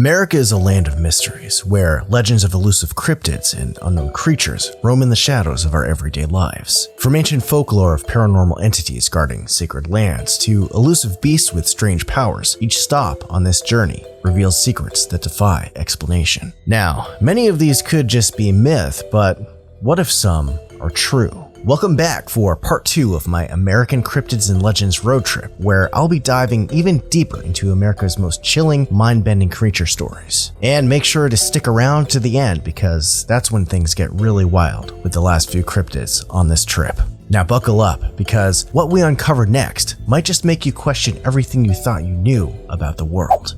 America is a land of mysteries, where legends of elusive cryptids and unknown creatures roam in the shadows of our everyday lives. From ancient folklore of paranormal entities guarding sacred lands to elusive beasts with strange powers, each stop on this journey reveals secrets that defy explanation. Now, many of these could just be myth, but what if some are true? Welcome back for part 2 of my American Cryptids and Legends road trip, where I'll be diving even deeper into America's most chilling, mind-bending creature stories. And make sure to stick around to the end, because that's when things get really wild with the last few cryptids on this trip. Now buckle up, because what we uncover next might just make you question everything you thought you knew about the world.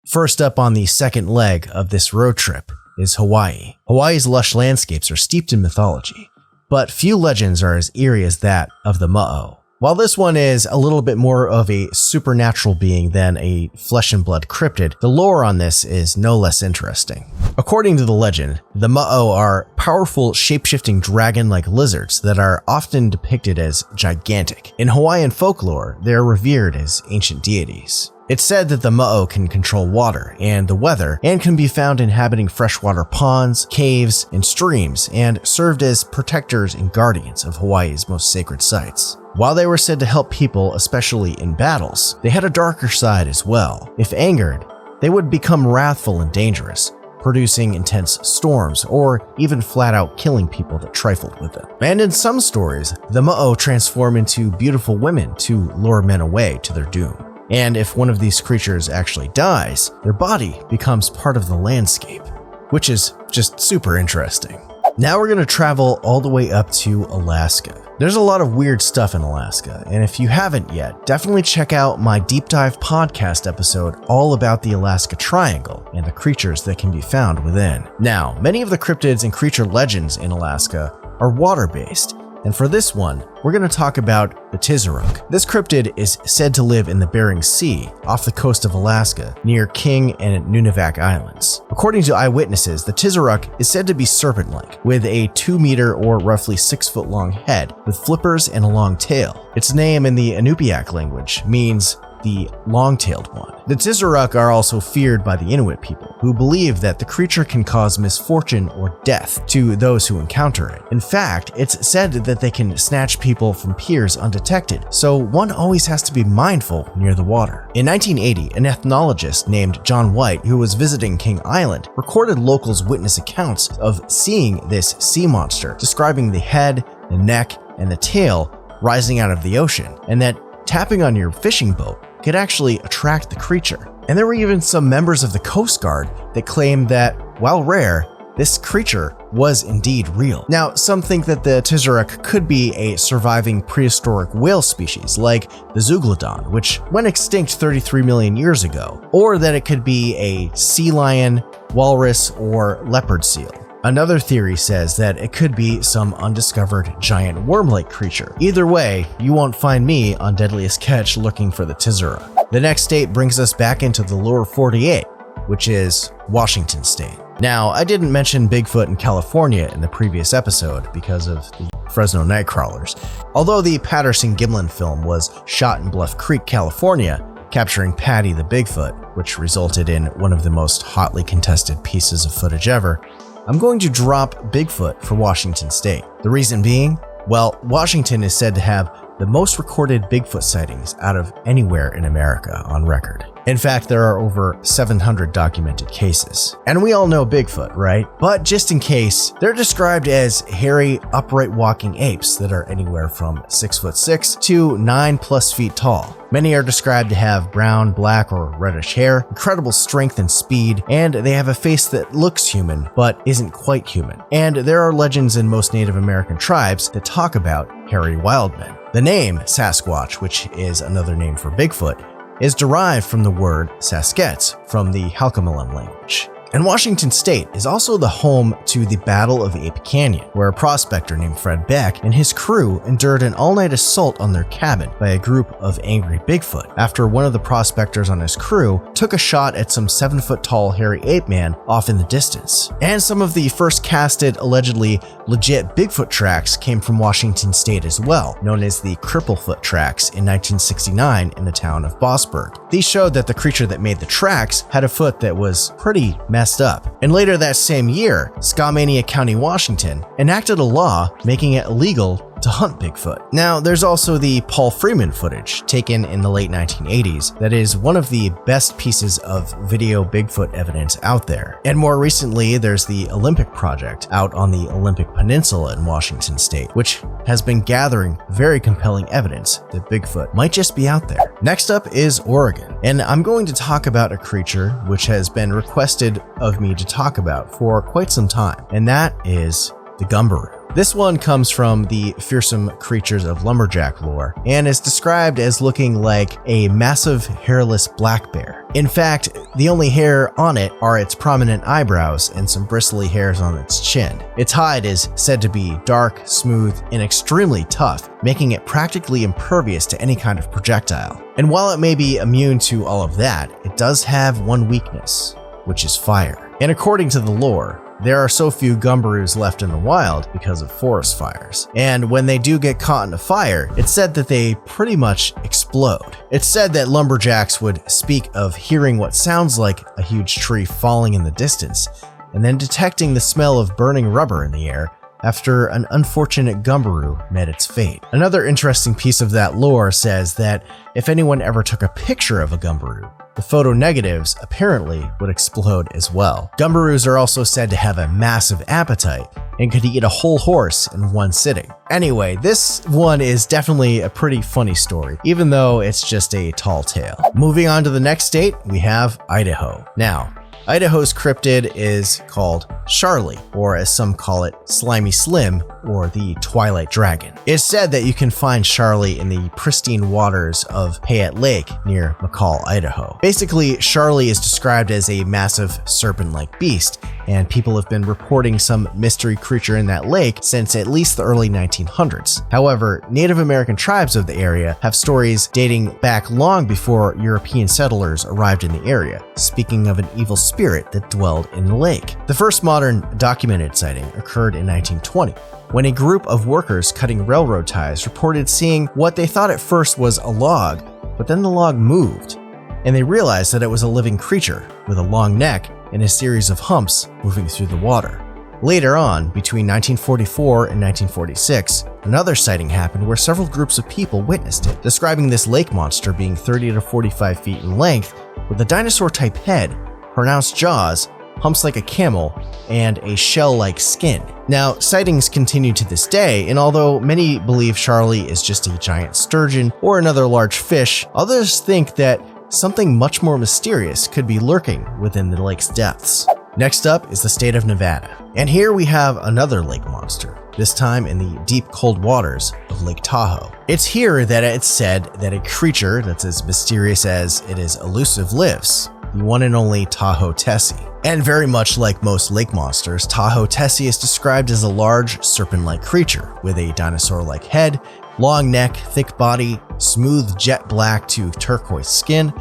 First up on the second leg of this road trip is Hawaii. Hawaii's lush landscapes are steeped in mythology, but few legends are as eerie as that of the Momo. While this one is a little bit more of a supernatural being than a flesh and blood cryptid, the lore on this is no less interesting. According to the legend, the Momo are powerful shape-shifting dragon-like lizards that are often depicted as gigantic. In Hawaiian folklore, they are revered as ancient deities. It's said that the Momo can control water and the weather and can be found inhabiting freshwater ponds, caves, and streams, and served as protectors and guardians of Hawaii's most sacred sites. While they were said to help people, especially in battles, they had a darker side as well. If angered, they would become wrathful and dangerous, producing intense storms or even flat out killing people that trifled with them. And in some stories, the Momo transform into beautiful women to lure men away to their doom. And if one of these creatures actually dies, their body becomes part of the landscape, which is just super interesting. Now we're going to travel all the way up to Alaska. There's a lot of weird stuff in Alaska, and if you haven't yet, definitely check out my deep dive podcast episode all about the Alaska Triangle and the creatures that can be found within. Now, many of the cryptids and creature legends in Alaska are water-based, and for this one, we're going to talk about the Tizheruk. This cryptid is said to live in the Bering Sea off the coast of Alaska near King and Nunivak Islands. According to eyewitnesses, the Tizheruk is said to be serpent-like, with a 2-meter or roughly 6-foot long head with flippers and a long tail. Its name in the Inupiaq language means the long-tailed one. The Tizheruk are also feared by the Inuit people, who believe that the creature can cause misfortune or death to those who encounter it. In fact, it's said that they can snatch people from piers undetected, so one always has to be mindful near the water. In 1980, an ethnologist named John White, who was visiting King Island, recorded locals' witness accounts of seeing this sea monster, describing the head, the neck, and the tail rising out of the ocean, and that tapping on your fishing boat could actually attract the creature. And there were even some members of the Coast Guard that claimed that, while rare, this creature was indeed real. Now, some think that the Tizheruk could be a surviving prehistoric whale species like the Zeuglodon, which went extinct 33 million years ago, or that it could be a sea lion, walrus, or leopard seal. Another theory says that it could be some undiscovered giant worm-like creature. Either way, you won't find me on Deadliest Catch looking for the Tizheruk. The next state brings us back into the lower 48, which is Washington State. Now, I didn't mention Bigfoot in California in the previous episode because of the Fresno Nightcrawlers. Although the Patterson-Gimlin film was shot in Bluff Creek, California, capturing Patty the Bigfoot, which resulted in one of the most hotly contested pieces of footage ever, I'm going to drop Bigfoot for Washington State. The reason being, well, Washington is said to have the most recorded Bigfoot sightings out of anywhere in America on record. In fact, there are over 700 documented cases. And we all know Bigfoot, right? But just in case, they're described as hairy, upright walking apes that are anywhere from 6'6" to 9+ feet tall. Many are described to have brown, black, or reddish hair, incredible strength and speed, and they have a face that looks human, but isn't quite human. And there are legends in most Native American tribes that talk about hairy wild men. The name Sasquatch, which is another name for Bigfoot, is derived from the word Saskets from the Halkomelem language. And Washington State is also the home to the Battle of Ape Canyon, where a prospector named Fred Beck and his crew endured an all-night assault on their cabin by a group of angry Bigfoot after one of the prospectors on his crew took a shot at some 7-foot-tall hairy ape man off in the distance. And some of the first casted, allegedly legit Bigfoot tracks came from Washington State as well, known as the Cripplefoot tracks in 1969 in the town of Bossburg. These showed that the creature that made the tracks had a foot that was pretty messed up. And later that same year, Skamania County, Washington enacted a law making it illegal to hunt Bigfoot. Now, there's also the Paul Freeman footage taken in the late 1980s that is one of the best pieces of video Bigfoot evidence out there. And more recently, there's the Olympic Project out on the Olympic Peninsula in Washington State, which has been gathering very compelling evidence that Bigfoot might just be out there. Next up is Oregon, and I'm going to talk about a creature which has been requested of me to talk about for quite some time, and that is the Gumberoo. This one comes from the fearsome creatures of lumberjack lore and is described as looking like a massive hairless black bear. In fact, the only hair on it are its prominent eyebrows and some bristly hairs on its chin. Its hide is said to be dark, smooth, and extremely tough, making it practically impervious to any kind of projectile. And while it may be immune to all of that, it does have one weakness, which is fire. And according to the lore, there are so few Gumberoos left in the wild because of forest fires. And when they do get caught in a fire, it's said that they pretty much explode. It's said that lumberjacks would speak of hearing what sounds like a huge tree falling in the distance, and then detecting the smell of burning rubber in the air after an unfortunate Gumberoo met its fate. Another interesting piece of that lore says that if anyone ever took a picture of a Gumberoo, the photo negatives apparently would explode as well. Gumberoos are also said to have a massive appetite and could eat a whole horse in one sitting. Anyway, this one is definitely a pretty funny story, even though it's just a tall tale. Moving on to the next state, we have Idaho. Now, Idaho's cryptid is called Charlie, or as some call it, Slimy Slim, or the Twilight Dragon. It's said that you can find Charlie in the pristine waters of Payette Lake near McCall, Idaho. Basically, Charlie is described as a massive serpent-like beast, and people have been reporting some mystery creature in that lake since at least the early 1900s. However, Native American tribes of the area have stories dating back long before European settlers arrived in the area, speaking of an evil spirit that dwelled in the lake. The first modern documented sighting occurred in 1920, when a group of workers cutting railroad ties reported seeing what they thought at first was a log, but then the log moved, and they realized that it was a living creature with a long neck and a series of humps moving through the water. Later on, between 1944 and 1946, another sighting happened where several groups of people witnessed it, describing this lake monster being 30 to 45 feet in length with a dinosaur-type head, pronounced jaws, humps like a camel, and a shell-like skin. Now, sightings continue to this day, and although many believe Charlie is just a giant sturgeon or another large fish, others think that something much more mysterious could be lurking within the lake's depths. Next up is the state of Nevada, and here we have another lake monster, this time in the deep cold waters of Lake Tahoe. It's here that it's said that a creature that's as mysterious as it is elusive lives, the one and only Tahoe Tessie. And very much like most lake monsters, Tahoe Tessie is described as a large serpent-like creature with a dinosaur-like head, long neck, thick body, smooth jet black to turquoise skin,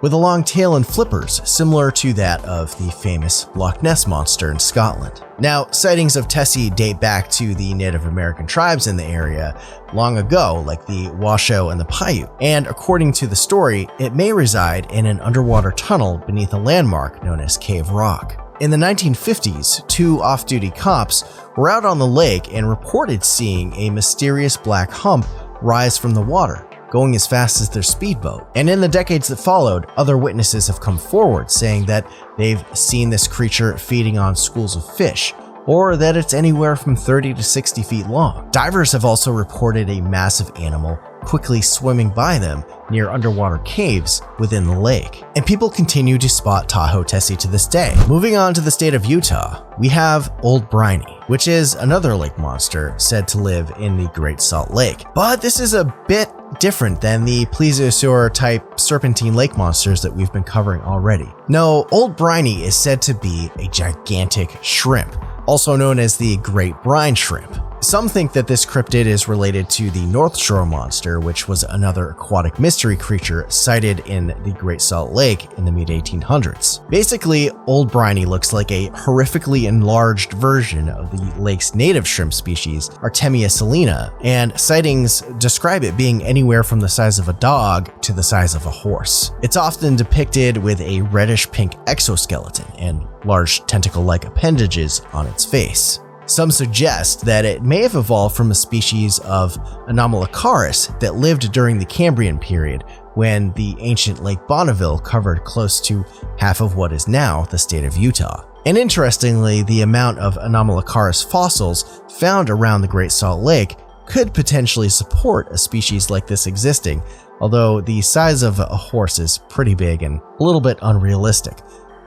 with a long tail and flippers similar to that of the famous Loch Ness monster in Scotland. Now, sightings of Tessie date back to the Native American tribes in the area long ago, like the Washoe and the Paiute, and according to the story, it may reside in an underwater tunnel beneath a landmark known as Cave Rock. In the 1950s, two off-duty cops were out on the lake and reported seeing a mysterious black hump rise from the water, going as fast as their speedboat. And in the decades that followed, other witnesses have come forward saying that they've seen this creature feeding on schools of fish, or that it's anywhere from 30 to 60 feet long. Divers have also reported a massive animal quickly swimming by them near underwater caves within the lake. And people continue to spot Tahoe Tessie to this day. Moving on to the state of Utah, we have Old Briney, which is another lake monster said to live in the Great Salt Lake. But this is a bit different than the plesiosaur-type serpentine lake monsters that we've been covering already. No, Old Briney is said to be a gigantic shrimp, also known as the Great Brine Shrimp. Some think that this cryptid is related to the North Shore Monster, which was another aquatic mystery creature sighted in the Great Salt Lake in the mid-1800s. Basically, Old Briney looks like a horrifically enlarged version of the lake's native shrimp species, Artemia salina, and sightings describe it being anywhere from the size of a dog to the size of a horse. It's often depicted with a reddish-pink exoskeleton and large tentacle-like appendages on its face. Some suggest that it may have evolved from a species of Anomalocaris that lived during the Cambrian period, when the ancient Lake Bonneville covered close to half of what is now the state of Utah. And interestingly, the amount of Anomalocaris fossils found around the Great Salt Lake could potentially support a species like this existing, although the size of a horse is pretty big and a little bit unrealistic.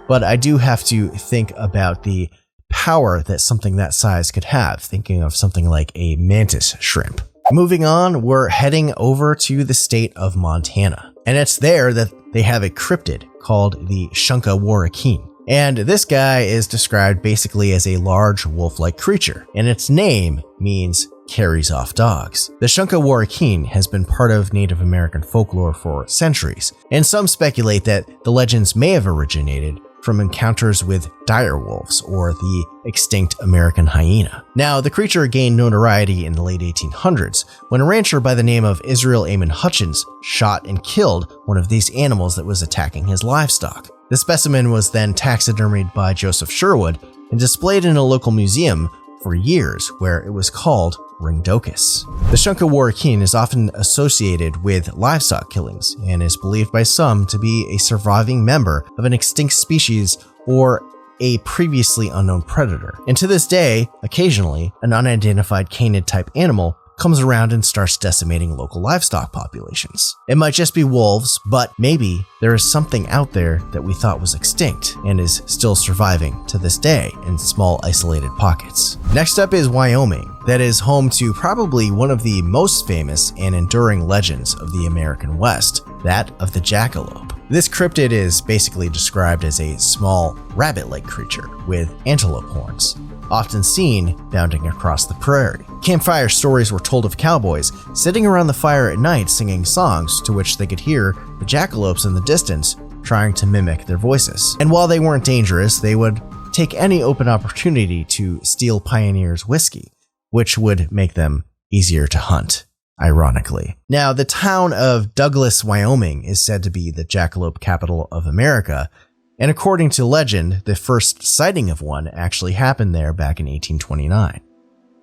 But I do have to think about the power that something that size could have, thinking of something like a mantis shrimp. Moving on, we're heading over to the state of Montana, and it's there that they have a cryptid called the Shunka Warak'in. And this guy is described basically as a large wolf-like creature, and its name means carries off dogs. The Shunka Warak'in has been part of Native American folklore for centuries, and some speculate that the legends may have originated from encounters with dire wolves or the extinct American hyena. Now, the creature gained notoriety in the late 1800s when a rancher by the name of Israel Amon Hutchins shot and killed one of these animals that was attacking his livestock. The specimen was then taxidermied by Joseph Sherwood and displayed in a local museum for years, where it was called Ringdocus. The Shunka Warak'in is often associated with livestock killings and is believed by some to be a surviving member of an extinct species or a previously unknown predator. And to this day, occasionally, an unidentified canid-type animal comes around and starts decimating local livestock populations. It might just be wolves, but maybe there is something out there that we thought was extinct and is still surviving to this day in small isolated pockets. Next up is Wyoming, that is home to probably one of the most famous and enduring legends of the American West, that of the jackalope. This cryptid is basically described as a small rabbit-like creature with antelope horns, often seen bounding across the prairie. Campfire stories were told of cowboys sitting around the fire at night singing songs to which they could hear the jackalopes in the distance trying to mimic their voices. And while they weren't dangerous, they would take any open opportunity to steal pioneers' whiskey, which would make them easier to hunt, ironically. Now, the town of Douglas, Wyoming is said to be the jackalope capital of America, and according to legend, the first sighting of one actually happened there back in 1829.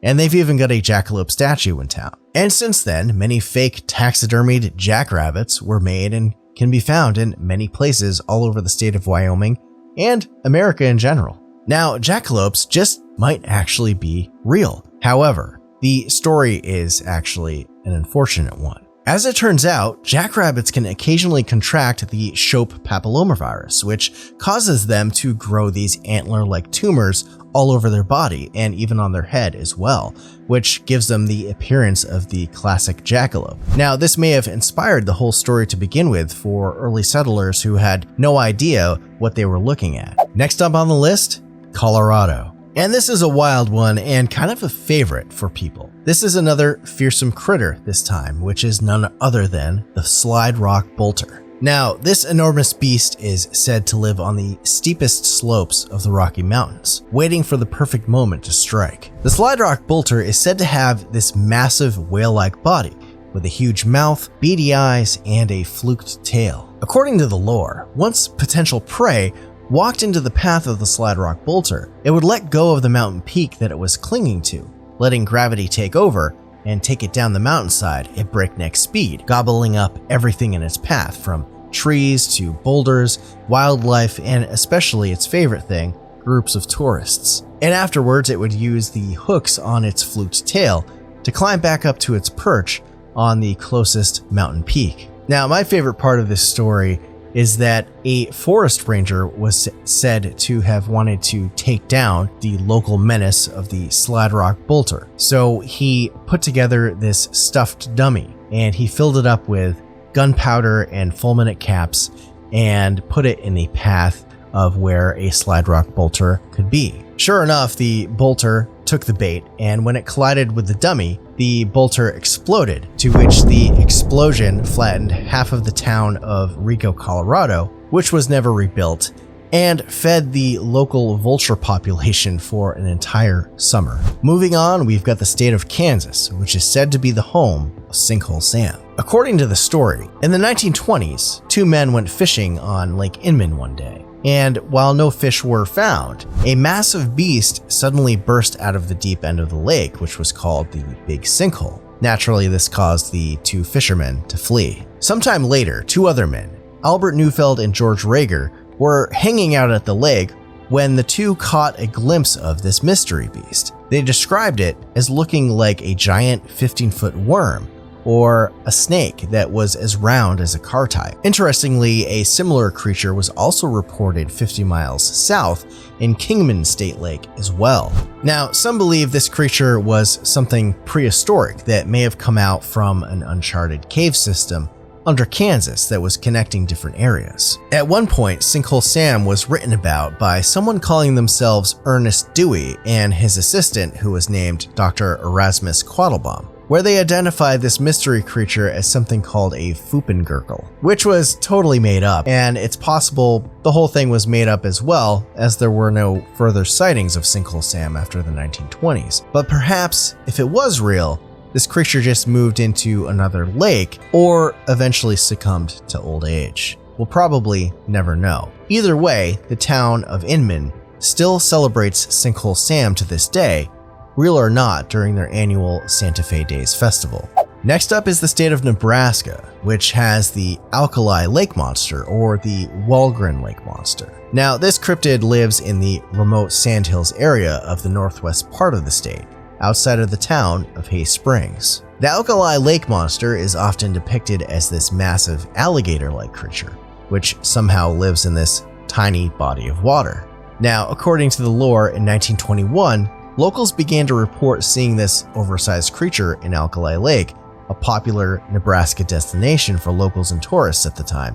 And they've even got a jackalope statue in town. And since then, many fake taxidermied jackrabbits were made and can be found in many places all over the state of Wyoming and America in general. Now, jackalopes just might actually be real. However, the story is actually an unfortunate one. As it turns out, jackrabbits can occasionally contract the Shope papillomavirus, which causes them to grow these antler-like tumors all over their body and even on their head as well, which gives them the appearance of the classic jackalope. Now, this may have inspired the whole story to begin with for early settlers who had no idea what they were looking at. Next up on the list, Colorado. And this is a wild one and kind of a favorite for people. This is another fearsome critter this time, which is none other than the slide rock bolter. Now, this enormous beast is said to live on the steepest slopes of the Rocky Mountains, waiting for the perfect moment to strike. The slide rock bolter is said to have this massive whale-like body with a huge mouth, beady eyes, and a fluked tail. According to the lore, once potential prey walked into the path of the slide rock bolter, it would let go of the mountain peak that it was clinging to, letting gravity take over and take it down the mountainside at breakneck speed, gobbling up everything in its path, from trees to boulders, wildlife, and especially its favorite thing, groups of tourists. And afterwards, it would use the hooks on its fluked tail to climb back up to its perch on the closest mountain peak. Now, my favorite part of this story is that a forest ranger was said to have wanted to take down the local menace of the Slide Rock Bolter. So he put together this stuffed dummy and he filled it up with gunpowder and fulminate caps and put it in the path of where a Slide Rock Bolter could be. Sure enough, the bolter took the bait, and when it collided with the dummy, the bolter exploded, to which the explosion flattened half of the town of Rico, Colorado, which was never rebuilt, and fed the local vulture population for an entire summer. Moving on, we've got the state of Kansas, which is said to be the home of Sinkhole Sam. According to the story, in the 1920s, two men went fishing on Lake Inman one day. And while no fish were found, a massive beast suddenly burst out of the deep end of the lake, which was called the Big Sinkhole. Naturally, this caused the two fishermen to flee. Sometime later, two other men, Albert Neufeld and George Rager, were hanging out at the lake when the two caught a glimpse of this mystery beast. They described it as looking like a giant 15-foot worm, or a snake that was as round as a car tire. Interestingly, a similar creature was also reported 50 miles south in Kingman State Lake as well. Now, some believe this creature was something prehistoric that may have come out from an uncharted cave system under Kansas that was connecting different areas. At one point, Sinkhole Sam was written about by someone calling themselves Ernest Dewey and his assistant, who was named Dr. Erasmus Quattlebaum, where they identified this mystery creature as something called a Foopengurkle, which was totally made up, and it's possible the whole thing was made up as well, as there were no further sightings of Sinkhole Sam after the 1920s. But perhaps, if it was real, this creature just moved into another lake or eventually succumbed to old age. We'll probably never know. Either way, the town of Inman still celebrates Sinkhole Sam to this day, real or not, during their annual Santa Fe Days festival. Next up is the state of Nebraska, which has the Alkali lake monster, or the Warak'in lake monster. Now, this cryptid lives in the remote sandhills area of the northwest part of the state, outside of the town of Hay Springs. The Alkali lake monster is often depicted as this massive alligator-like creature, which somehow lives in this tiny body of water. Now, according to the lore, in 1921, locals began to report seeing this oversized creature in Alkali Lake, a popular Nebraska destination for locals and tourists at the time,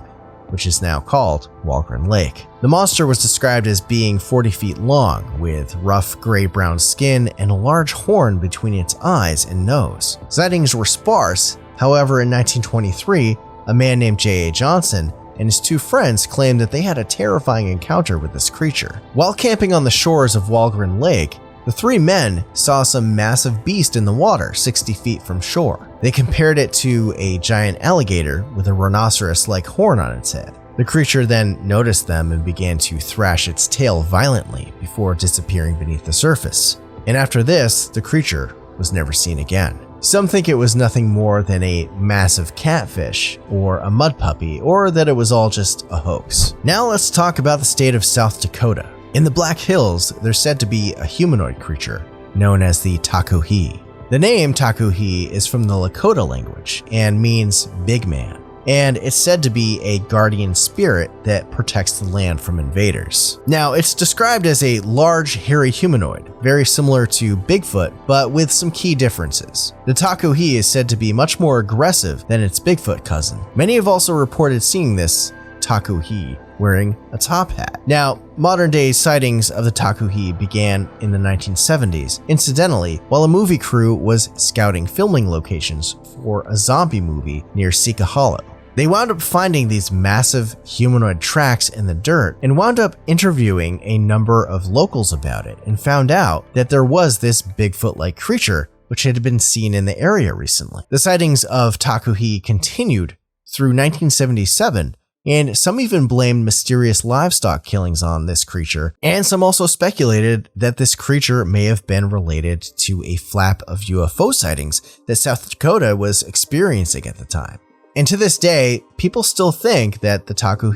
which is now called Warak'in Lake. The monster was described as being 40 feet long, with rough gray-brown skin and a large horn between its eyes and nose. Sightings were sparse. However, in 1923, a man named J.A. Johnson and his two friends claimed that they had a terrifying encounter with this creature. While camping on the shores of Warak'in Lake, the three men saw some massive beast in the water 60 feet from shore. They compared it to a giant alligator with a rhinoceros-like horn on its head. The creature then noticed them and began to thrash its tail violently before disappearing beneath the surface. And after this, the creature was never seen again. Some think it was nothing more than a massive catfish or a mud puppy, or that it was all just a hoax. Now let's talk about the state of South Dakota. In the Black Hills, there's said to be a humanoid creature known as the Taku. The name Taku is from the Lakota language and means big man, and it's said to be a guardian spirit that protects the land from invaders. Now, it's described as a large, hairy humanoid, very similar to Bigfoot, but with some key differences. The Taku is said to be much more aggressive than its Bigfoot cousin. Many have also reported seeing this Taku wearing a top hat. Now, modern day sightings of the Taku began in the 1970s, incidentally, while a movie crew was scouting filming locations for a zombie movie near Sika Hollow. They wound up finding these massive humanoid tracks in the dirt and wound up interviewing a number of locals about it, and found out that there was this Bigfoot-like creature which had been seen in the area recently. The sightings of Taku continued through 1977, and some even blamed mysterious livestock killings on this creature, and some also speculated that this creature may have been related to a flap of UFO sightings that South Dakota was experiencing at the time. And to this day, people still think that the Taku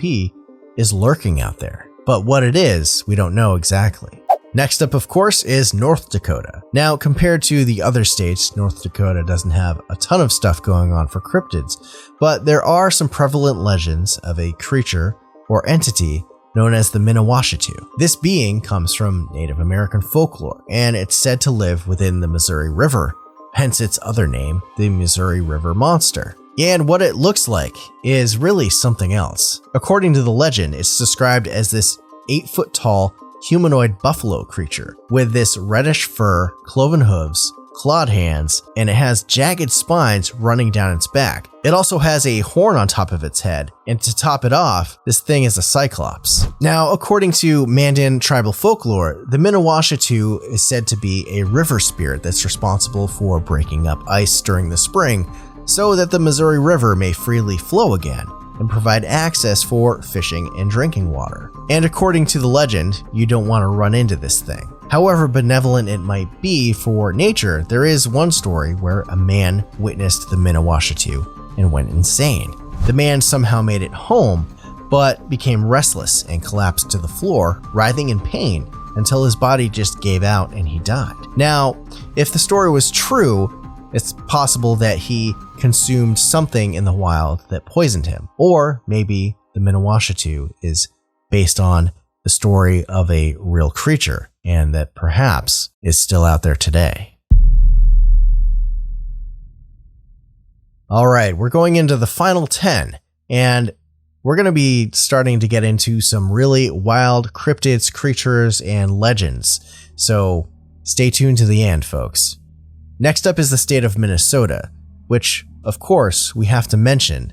is lurking out there. But what it is, we don't know exactly. Next up, of course, is North Dakota. Now, compared to the other states, North Dakota doesn't have a ton of stuff going on for cryptids, but there are some prevalent legends of a creature or entity known as the Miniwashitu. This being comes from Native American folklore, and it's said to live within the Missouri River, hence its other name, the Missouri River Monster. And what it looks like is really something else. According to the legend, it's described as this 8-foot-tall humanoid buffalo creature with this reddish fur, cloven hooves, clawed hands, and it has jagged spines running down its back. It also has a horn on top of its head, and to top it off, this thing is a cyclops. Now, according to Mandan tribal folklore, the Miniwashitu is said to be a river spirit that's responsible for breaking up ice during the spring so that the Missouri River may freely flow again and provide access for fishing and drinking water. And according to the legend, you don't want to run into this thing. However benevolent it might be for nature, there is one story where a man witnessed the Miniwashitu and went insane. The man somehow made it home, but became restless and collapsed to the floor, writhing in pain until his body just gave out and he died. Now, if the story was true, it's possible that he consumed something in the wild that poisoned him. Or maybe the Miniwashitu is based on the story of a real creature and that perhaps is still out there today. All right, we're going into the final 10, and we're going to be starting to get into some really wild cryptids, creatures, and legends. So stay tuned to the end, folks. Next up is the state of Minnesota, which, of course, we have to mention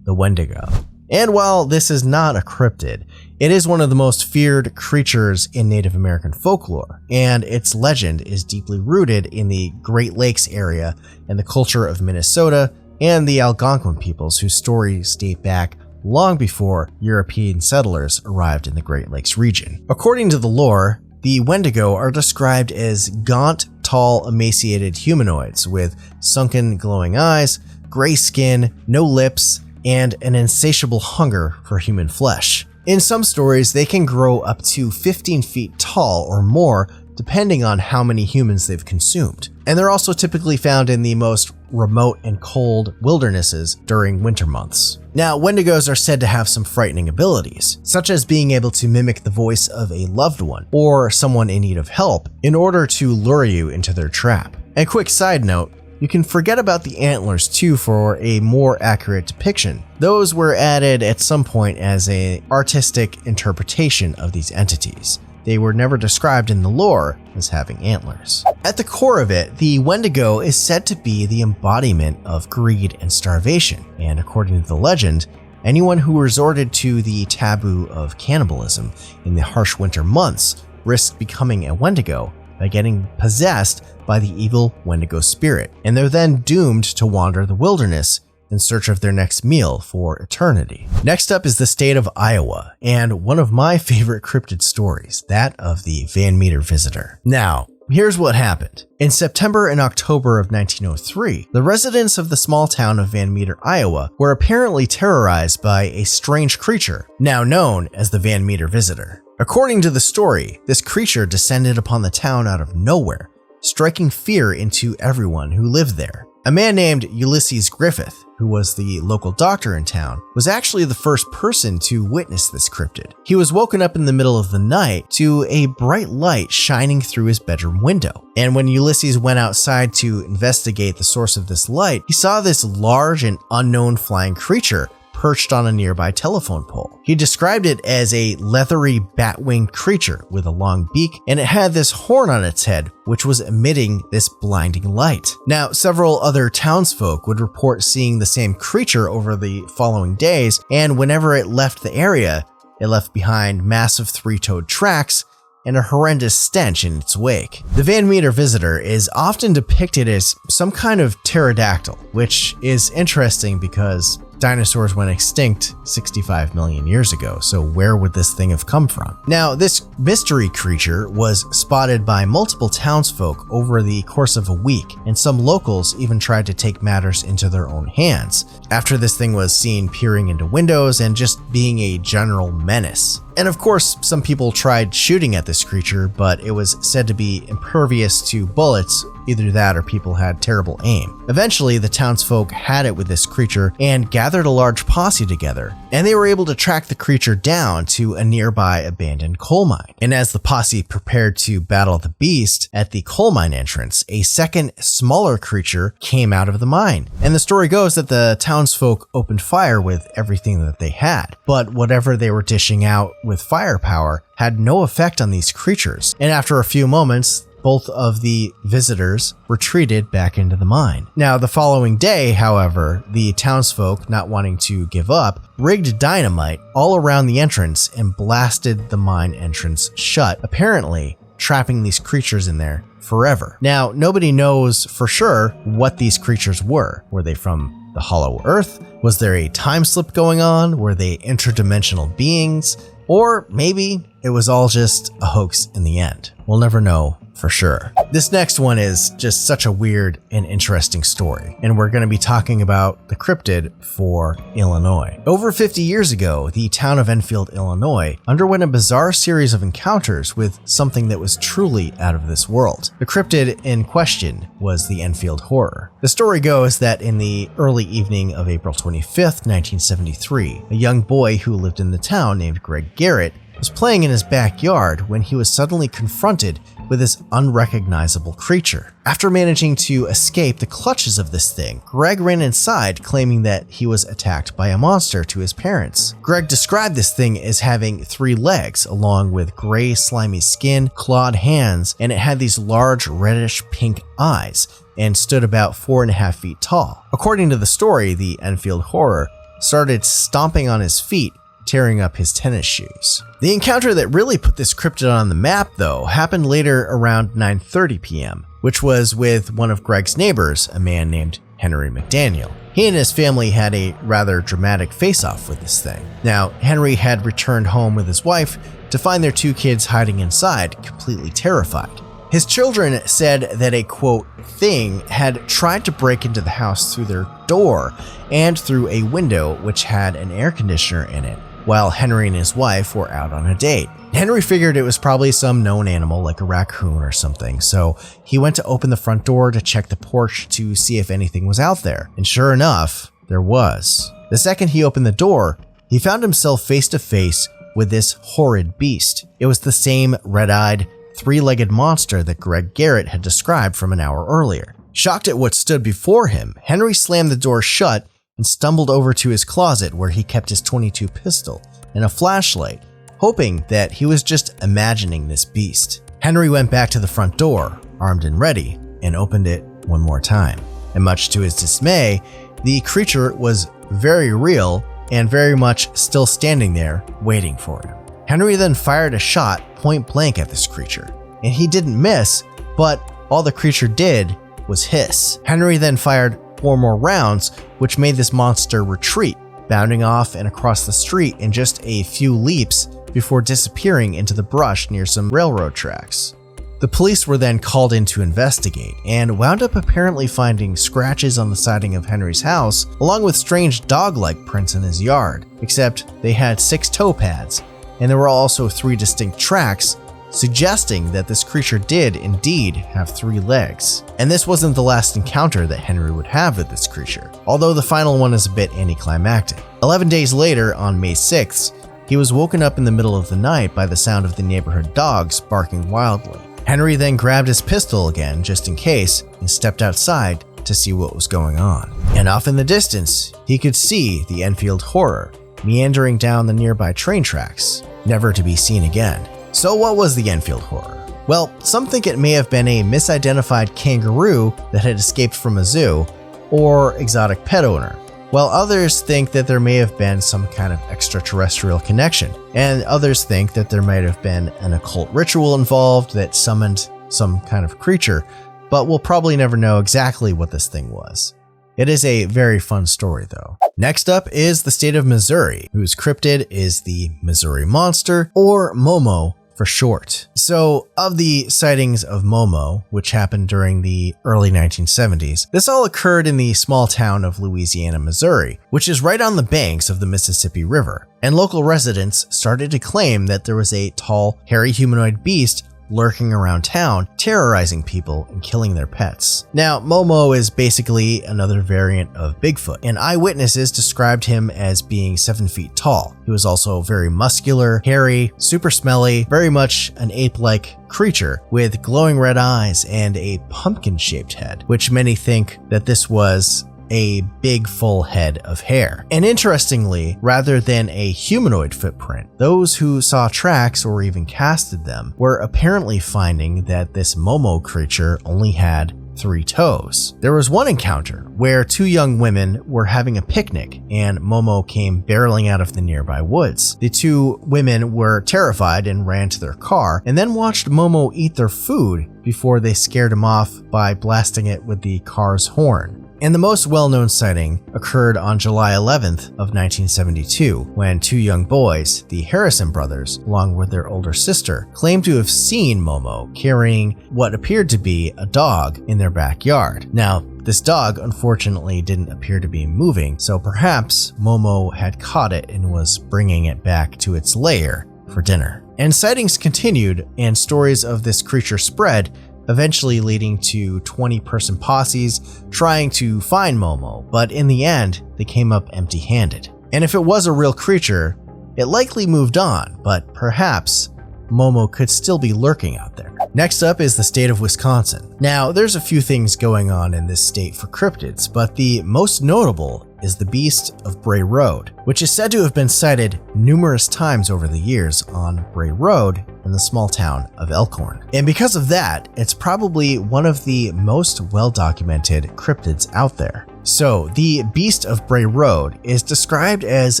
the Wendigo. And while this is not a cryptid, it is one of the most feared creatures in Native American folklore, and its legend is deeply rooted in the Great Lakes area and the culture of Minnesota and the Algonquin peoples whose stories date back long before European settlers arrived in the Great Lakes region. According to the lore, the Wendigo are described as gaunt, tall, emaciated humanoids with sunken, glowing eyes, gray skin, no lips, and an insatiable hunger for human flesh. In some stories, they can grow up to 15 feet tall or more, depending on how many humans they've consumed. And they're also typically found in the most remote and cold wildernesses during winter months. Now, Wendigos are said to have some frightening abilities, such as being able to mimic the voice of a loved one or someone in need of help in order to lure you into their trap. And quick side note, you can forget about the antlers too for a more accurate depiction. Those were added at some point as an artistic interpretation of these entities. They were never described in the lore as having antlers. At the core of it, the Wendigo is said to be the embodiment of greed and starvation, and according to the legend, anyone who resorted to the taboo of cannibalism in the harsh winter months risked becoming a Wendigo by getting possessed by the evil Wendigo spirit, and they're then doomed to wander the wilderness in search of their next meal for eternity. Next up is the state of Iowa, and one of my favorite cryptid stories, that of the Van Meter visitor. Now, here's what happened. In September and October of 1903, the residents of the small town of Van Meter, Iowa, were apparently terrorized by a strange creature, now known as the Van Meter visitor. According to the story, this creature descended upon the town out of nowhere, striking fear into everyone who lived there. A man named Ulysses Griffith, who was the local doctor in town, was actually the first person to witness this cryptid. He was woken up in the middle of the night to a bright light shining through his bedroom window. And when Ulysses went outside to investigate the source of this light, he saw this large and unknown flying creature perched on a nearby telephone pole. He described it as a leathery bat-winged creature with a long beak, and it had this horn on its head, which was emitting this blinding light. Now, several other townsfolk would report seeing the same creature over the following days, and whenever it left the area, it left behind massive three-toed tracks and a horrendous stench in its wake. The Van Meter visitor is often depicted as some kind of pterodactyl, which is interesting because dinosaurs went extinct 65 million years ago, so where would this thing have come from? Now, this mystery creature was spotted by multiple townsfolk over the course of a week, and some locals even tried to take matters into their own hands after this thing was seen peering into windows and just being a general menace. And of course, some people tried shooting at this creature, but it was said to be impervious to bullets. Either that or people had terrible aim. Eventually, the townsfolk had it with this creature and gathered a large posse together, and they were able to track the creature down to a nearby abandoned coal mine. And as the posse prepared to battle the beast at the coal mine entrance, a second, smaller creature came out of the mine. And the story goes that the townsfolk opened fire with everything that they had, but whatever they were dishing out with firepower had no effect on these creatures. And after a few moments, both of the visitors retreated back into the mine. Now, the following day, however, the townsfolk, not wanting to give up, rigged dynamite all around the entrance and blasted the mine entrance shut, apparently trapping these creatures in there forever. Now, nobody knows for sure what these creatures were. Were they from the Hollow Earth? Was there a time slip going on? Were they interdimensional beings? Or maybe it was all just a hoax in the end. We'll never know for sure. This next one is just such a weird and interesting story, and we're going to be talking about the cryptid for Illinois. Over 50 years ago, the town of Enfield, Illinois underwent a bizarre series of encounters with something that was truly out of this world. The cryptid in question was the Enfield Horror. The story goes that in the early evening of April 25th, 1973, a young boy who lived in the town named Greg Garrett was playing in his backyard when he was suddenly confronted with this unrecognizable creature. After managing to escape the clutches of this thing, Greg ran inside claiming that he was attacked by a monster to his parents. Greg described this thing as having 3 legs along with gray slimy skin, clawed hands, and it had these large reddish pink eyes and stood about 4.5 feet tall. According to the story, the Enfield Horror started stomping on his feet, tearing up his tennis shoes. The encounter that really put this cryptid on the map, though, happened later around 9:30 p.m., which was with one of Greg's neighbors, a man named Henry McDaniel. He and his family had a rather dramatic face-off with this thing. Now, Henry had returned home with his wife to find their 2 kids hiding inside, completely terrified. His children said that a, quote, thing had tried to break into the house through their door and through a window which had an air conditioner in it, while Henry and his wife were out on a date. Henry figured it was probably some known animal like a raccoon or something, so he went to open the front door to check the porch to see if anything was out there. And sure enough, there was. The second he opened the door, he found himself face to face with this horrid beast. It was the same red-eyed, 3-legged monster that Greg Garrett had described from an hour earlier. Shocked at what stood before him, Henry slammed the door shut and stumbled over to his closet where he kept his .22 pistol and a flashlight, hoping that he was just imagining this beast. Henry went back to the front door, armed and ready, and opened it one more time. And much to his dismay, the creature was very real and very much still standing there waiting for him. Henry then fired a shot point blank at this creature, and he didn't miss, but all the creature did was hiss. Henry then fired 4 more rounds, which made this monster retreat, bounding off and across the street in just a few leaps before disappearing into the brush near some railroad tracks. The police were then called in to investigate and wound up apparently finding scratches on the siding of Henry's house, along with strange dog-like prints in his yard, except they had 6 toe pads, and there were also 3 distinct tracks, suggesting that this creature did indeed have 3 legs. And this wasn't the last encounter that Henry would have with this creature, although the final one is a bit anticlimactic. 11 days later, on May 6th, he was woken up in the middle of the night by the sound of the neighborhood dogs barking wildly. Henry then grabbed his pistol again just in case and stepped outside to see what was going on. And off in the distance, he could see the Enfield Horror meandering down the nearby train tracks, never to be seen again. So what was the Enfield Horror? Well, some think it may have been a misidentified kangaroo that had escaped from a zoo, or exotic pet owner, while others think that there may have been some kind of extraterrestrial connection, and others think that there might have been an occult ritual involved that summoned some kind of creature, but we'll probably never know exactly what this thing was. It is a very fun story, though. Next up is the state of Missouri, whose cryptid is the Missouri Monster, or Momo for short. So, of the sightings of Momo, which happened during the early 1970s, this all occurred in the small town of Louisiana, Missouri, which is right on the banks of the Mississippi River. And local residents started to claim that there was a tall, hairy humanoid beast lurking around town, terrorizing people and killing their pets. Now, Momo is basically another variant of Bigfoot, and eyewitnesses described him as being 7 feet tall. He was also very muscular, hairy, super smelly, very much an ape-like creature with glowing red eyes and a pumpkin-shaped head, which many think that this was a big full head of hair. And interestingly, rather than a humanoid footprint, those who saw tracks or even casted them were apparently finding that this Momo creature only had 3 toes. There was one encounter where 2 young women were having a picnic and Momo came barreling out of the nearby woods. The 2 women were terrified and ran to their car and then watched Momo eat their food before they scared him off by blasting it with the car's horn. And the most well-known sighting occurred on July 11th of 1972, when 2 young boys, the Harrison brothers, along with their older sister, claimed to have seen Momo carrying what appeared to be a dog in their backyard. Now, this dog unfortunately didn't appear to be moving, so perhaps Momo had caught it and was bringing it back to its lair for dinner. And sightings continued, and stories of this creature spread, eventually leading to 20-person posses trying to find Momo, but in the end, they came up empty-handed. And if it was a real creature, it likely moved on, but perhaps Momo could still be lurking out there. Next up is the state of Wisconsin. Now, there's a few things going on in this state for cryptids, but the most notable is the beast of Bray Road, which is said to have been sighted numerous times over the years on Bray Road in the small town of Elkhorn. And because of that, it's probably one of the most well-documented cryptids out there. So, the beast of Bray Road is described as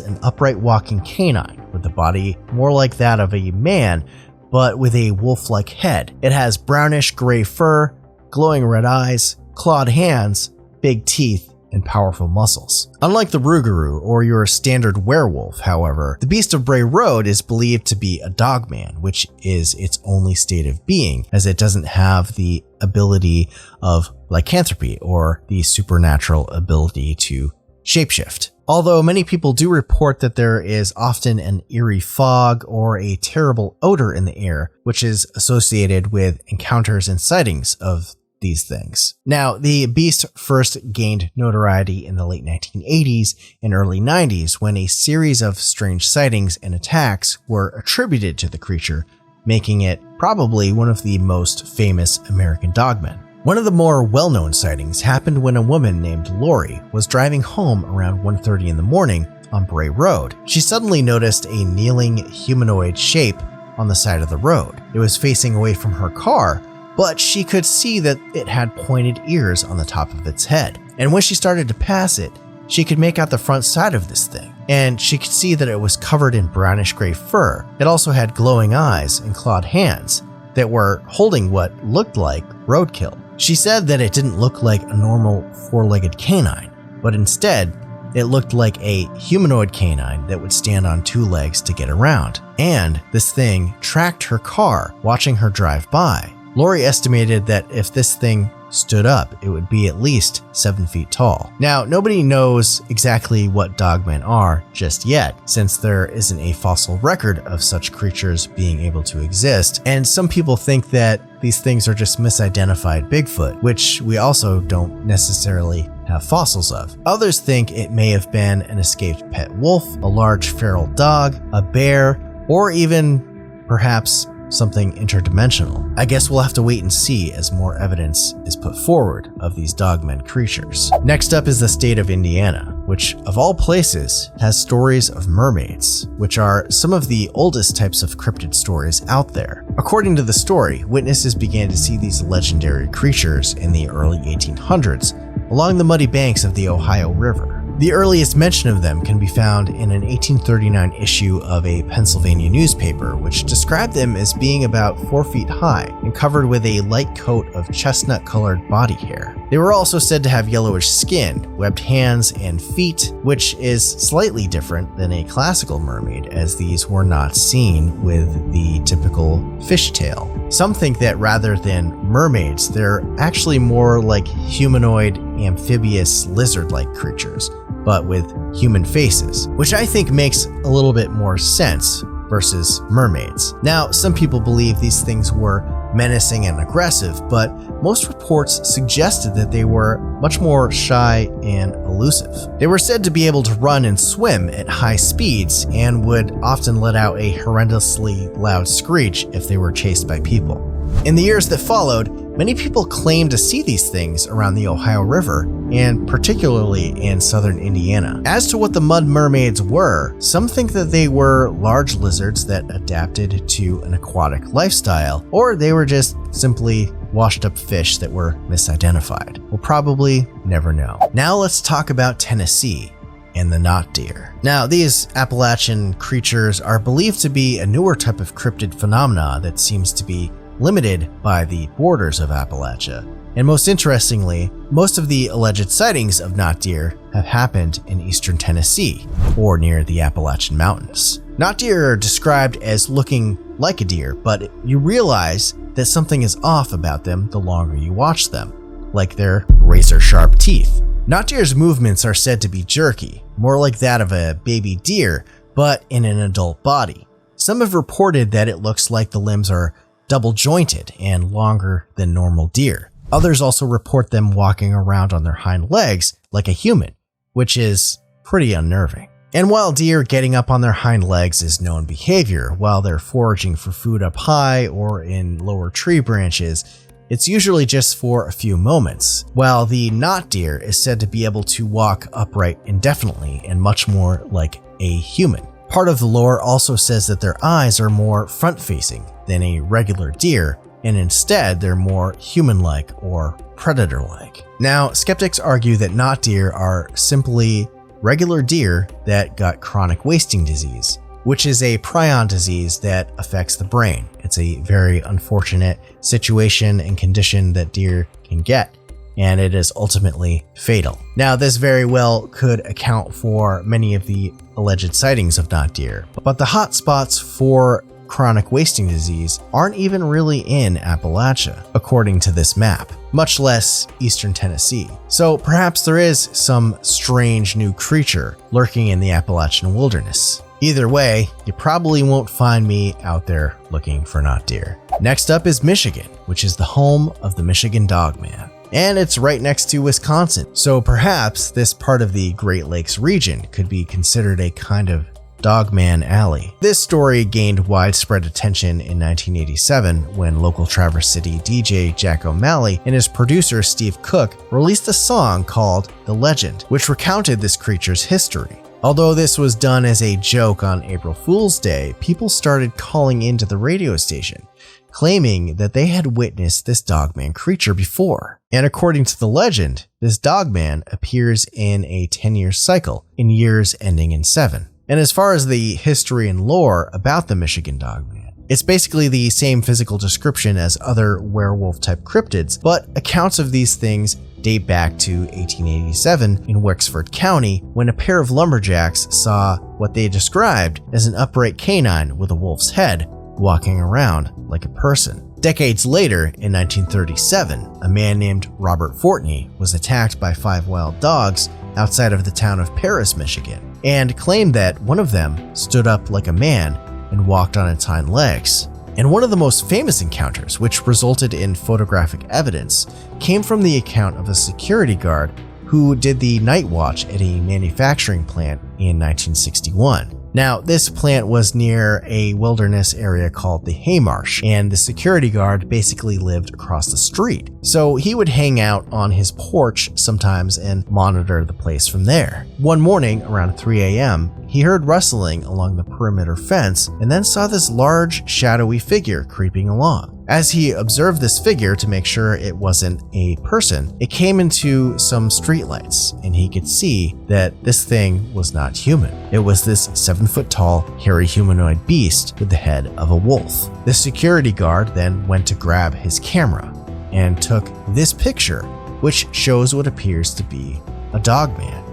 an upright walking canine with a body more like that of a man, but with a wolf-like head. It has brownish gray fur, glowing red eyes, clawed hands, big teeth, and powerful muscles. Unlike the Rougarou or your standard werewolf, however, the beast of Bray Road is believed to be a Dogman, which is its only state of being, as it doesn't have the ability of lycanthropy or the supernatural ability to shapeshift. Although many people do report that there is often an eerie fog or a terrible odor in the air, which is associated with encounters and sightings of these things. Now, the beast first gained notoriety in the late 1980s and early 90s when a series of strange sightings and attacks were attributed to the creature, making it probably one of the most famous American dogmen. One of the more well-known sightings happened when a woman named Lori was driving home around 1:30 in the morning on Bray Road. She suddenly noticed a kneeling humanoid shape on the side of the road. It was facing away from her car, but she could see that it had pointed ears on the top of its head. And when she started to pass it, she could make out the front side of this thing, and she could see that it was covered in brownish gray fur. It also had glowing eyes and clawed hands that were holding what looked like roadkill. She said that it didn't look like a normal 4-legged canine, but instead, it looked like a humanoid canine that would stand on 2 legs to get around. And this thing tracked her car, watching her drive by. Lori estimated that if this thing stood up, it would be at least 7 feet tall. Now, nobody knows exactly what dogmen are just yet, since there isn't a fossil record of such creatures being able to exist, and some people think that these things are just misidentified Bigfoot, which we also don't necessarily have fossils of. Others think it may have been an escaped pet wolf, a large feral dog, a bear, or even perhaps something interdimensional. I guess we'll have to wait and see as more evidence is put forward of these dogmen creatures. Next up is the state of Indiana, which of all places has stories of mermaids, which are some of the oldest types of cryptid stories out there. According to the story, witnesses began to see these legendary creatures in the early 1800s along the muddy banks of the Ohio River. The earliest mention of them can be found in an 1839 issue of a Pennsylvania newspaper, which described them as being about 4 feet high and covered with a light coat of chestnut-colored body hair. They were also said to have yellowish skin, webbed hands, and feet, which is slightly different than a classical mermaid, as these were not seen with the typical fishtail. Some think that rather than mermaids, they're actually more like humanoid, amphibious, lizard-like creatures, but with human faces, which I think makes a little bit more sense versus mermaids. Now, some people believe these things were menacing and aggressive, but most reports suggested that they were much more shy and elusive. They were said to be able to run and swim at high speeds and would often let out a horrendously loud screech if they were chased by people. In the years that followed, many people claimed to see these things around the Ohio River, and particularly in southern Indiana. As to what the Mud Mermaids were, some think that they were large lizards that adapted to an aquatic lifestyle, or they were just simply washed up fish that were misidentified. We'll probably never know. Now let's talk about Tennessee and the knot deer. Now, these Appalachian creatures are believed to be a newer type of cryptid phenomena that seems to be limited by the borders of Appalachia. And most interestingly, most of the alleged sightings of knot deer have happened in eastern Tennessee or near the Appalachian Mountains. Knot deer are described as looking like a deer, but you realize that something is off about them the longer you watch them, like their razor-sharp teeth. Knot deer's movements are said to be jerky, more like that of a baby deer, but in an adult body. Some have reported that it looks like the limbs are double jointed and longer than normal deer. Others also report them walking around on their hind legs like a human, which is pretty unnerving. And while deer getting up on their hind legs is known behavior while they're foraging for food up high or in lower tree branches, it's usually just for a few moments, while the knot deer is said to be able to walk upright indefinitely and much more like a human. Part of the lore also says that their eyes are more front-facing than a regular deer, and instead they're more human-like or predator-like. Now, skeptics argue that knot deer are simply regular deer that got chronic wasting disease, which is a prion disease that affects the brain. It's a very unfortunate situation and condition that deer can get, and it is ultimately fatal. Now, this very well could account for many of the alleged sightings of knot deer, but the hot spots for chronic wasting disease aren't even really in Appalachia, according to this map, much less eastern Tennessee. So perhaps there is some strange new creature lurking in the Appalachian wilderness. Either way, you probably won't find me out there looking for knot deer. Next up is Michigan, which is the home of the Michigan Dogman. And it's right next to Wisconsin, so perhaps this part of the Great Lakes region could be considered a kind of Dogman Alley. This story gained widespread attention in 1987 when local Traverse City DJ Jack O'Malley and his producer Steve Cook released a song called The Legend, which recounted this creature's history. Although this was done as a joke on April Fool's Day, people started calling into the radio station, claiming that they had witnessed this Dogman creature before. And according to the legend, this Dogman appears in a 10-year cycle, in years ending in 7. And as far as the history and lore about the Michigan Dogman, it's basically the same physical description as other werewolf-type cryptids, but accounts of these things date back to 1887 in Wexford County, when a pair of lumberjacks saw what they described as an upright canine with a wolf's head walking around like a person. Decades later, in 1937, a man named Robert Fortney was attacked by 5 wild dogs outside of the town of Paris, Michigan, and claimed that one of them stood up like a man and walked on its hind legs. And one of the most famous encounters, which resulted in photographic evidence, came from the account of a security guard who did the night watch at a manufacturing plant in 1961. Now, this plant was near a wilderness area called the Haymarsh, and the security guard basically lived across the street. So he would hang out on his porch sometimes and monitor the place from there. One morning around 3 a.m., he heard rustling along the perimeter fence and then saw this large, shadowy figure creeping along. As he observed this figure to make sure it wasn't a person, it came into some streetlights, and he could see that this thing was not human. It was this 7-foot-tall, hairy humanoid beast with the head of a wolf. The security guard then went to grab his camera and took this picture, which shows what appears to be a Dogman.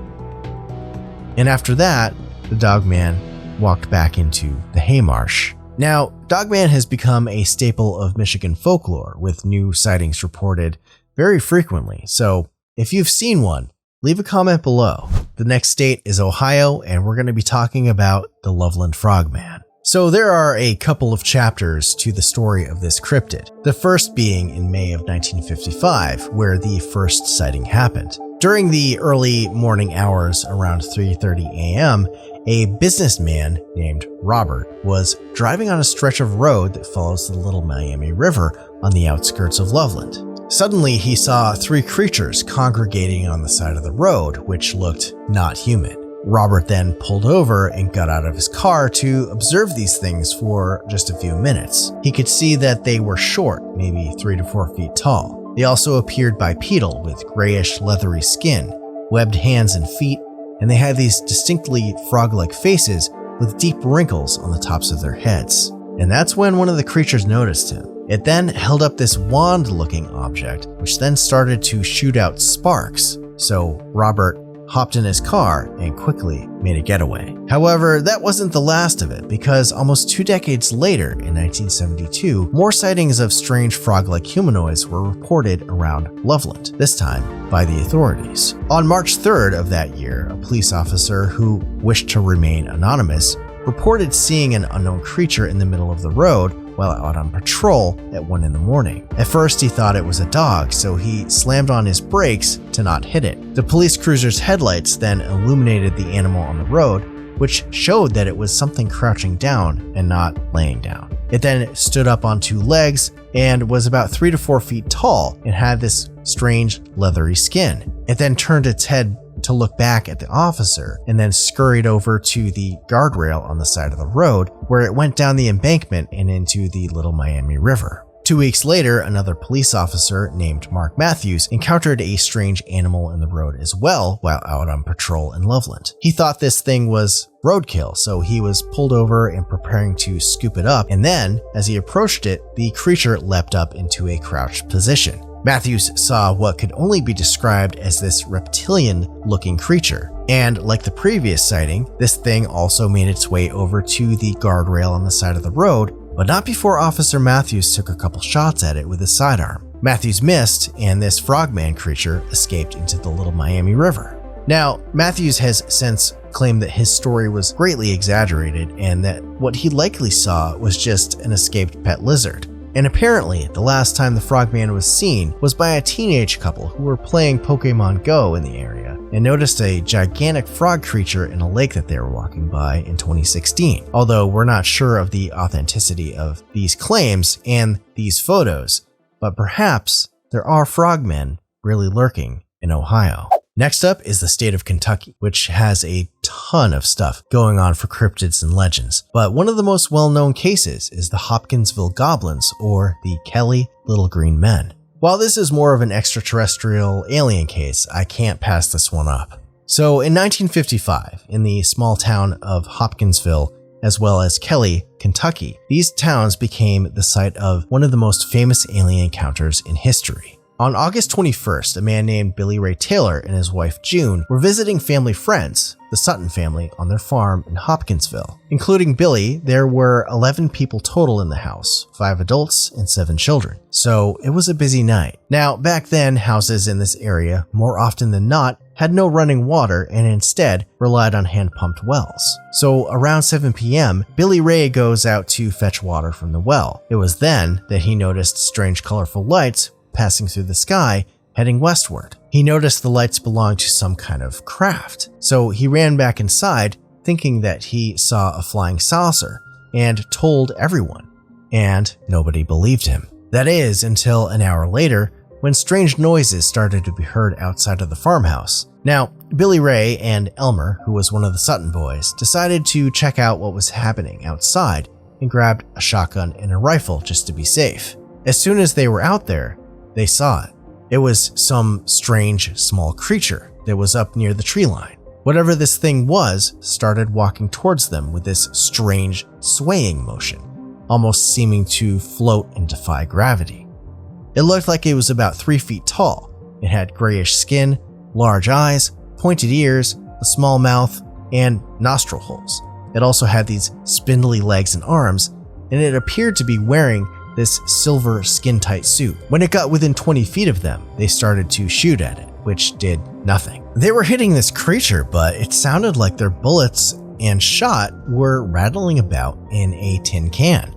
And after that, the Dogman walked back into the haymarsh. Now, Dogman has become a staple of Michigan folklore, with new sightings reported very frequently. So if you've seen one, leave a comment below. The next state is Ohio, and we're going to be talking about the Loveland Frogman. So there are a couple of chapters to the story of this cryptid, the first being in May of 1955, where the first sighting happened. During the early morning hours around 3:30 a.m., a businessman named Robert was driving on a stretch of road that follows the Little Miami River on the outskirts of Loveland. Suddenly, he saw 3 creatures congregating on the side of the road, which looked not human. Robert then pulled over and got out of his car to observe these things for just a few minutes. He could see that they were short, maybe 3 to 4 feet tall. They also appeared bipedal with grayish leathery skin, webbed hands and feet, and they had these distinctly frog-like faces with deep wrinkles on the tops of their heads. And that's when one of the creatures noticed him. It then held up this wand-looking object, which then started to shoot out sparks. So Robert hopped in his car and quickly made a getaway. However, that wasn't the last of it, because almost 2 decades later, in 1972, more sightings of strange frog-like humanoids were reported around Loveland, this time by the authorities. On March 3rd of that year, a police officer who wished to remain anonymous reported seeing an unknown creature in the middle of the road while out on patrol at 1 in the morning. At first, he thought it was a dog, so he slammed on his brakes to not hit it. The police cruiser's headlights then illuminated the animal on the road, which showed that it was something crouching down and not laying down. It then stood up on 2 legs and was about 3 to 4 feet tall and had this strange leathery skin. It then turned its head to look back at the officer and then scurried over to the guardrail on the side of the road, where it went down the embankment and into the Little Miami River. 2 weeks later, another police officer named Mark Matthews encountered a strange animal in the road as well while out on patrol in Loveland. He thought this thing was roadkill, so he was pulled over and preparing to scoop it up, and then, as he approached it, the creature leapt up into a crouched position. Matthews saw what could only be described as this reptilian-looking creature. And like the previous sighting, this thing also made its way over to the guardrail on the side of the road, but not before Officer Matthews took a couple shots at it with his sidearm. Matthews missed, and this frogman creature escaped into the Little Miami River. Now, Matthews has since claimed that his story was greatly exaggerated and that what he likely saw was just an escaped pet lizard. And apparently, the last time the Frogman was seen was by a teenage couple who were playing Pokemon Go in the area and noticed a gigantic frog creature in a lake that they were walking by in 2016. Although we're not sure of the authenticity of these claims and these photos, but perhaps there are frogmen really lurking in Ohio. Next up is the state of Kentucky, which has a ton of stuff going on for cryptids and legends. But one of the most well-known cases is the Hopkinsville Goblins, or the Kelly Little Green Men. While this is more of an extraterrestrial alien case, I can't pass this one up. So in 1955, in the small town of Hopkinsville, as well as Kelly, Kentucky, these towns became the site of one of the most famous alien encounters in history. On August 21st, a man named Billy Ray Taylor and his wife June were visiting family friends, the Sutton family, on their farm in Hopkinsville. Including Billy, there were 11 people total in the house, 5 adults and 7 children. So it was a busy night. Now, back then, houses in this area, more often than not, had no running water and instead relied on hand-pumped wells. So around 7 p.m., Billy Ray goes out to fetch water from the well. It was then that he noticed strange colorful lights passing through the sky, heading westward. He noticed the lights belonged to some kind of craft, so he ran back inside, thinking that he saw a flying saucer, and told everyone, and nobody believed him. That is, until an hour later, when strange noises started to be heard outside of the farmhouse. Now, Billy Ray and Elmer, who was one of the Sutton boys, decided to check out what was happening outside and grabbed a shotgun and a rifle just to be safe. As soon as they were out there, they saw it. It was some strange small creature that was up near the tree line. Whatever this thing was started walking towards them with this strange swaying motion, almost seeming to float and defy gravity. It looked like it was about 3 feet tall. It had grayish skin, large eyes, pointed ears, a small mouth, and nostril holes. It also had these spindly legs and arms, and it appeared to be wearing this silver skin-tight suit. When it got within 20 feet of them, they started to shoot at it, which did nothing. They were hitting this creature, but it sounded like their bullets and shot were rattling about in a tin can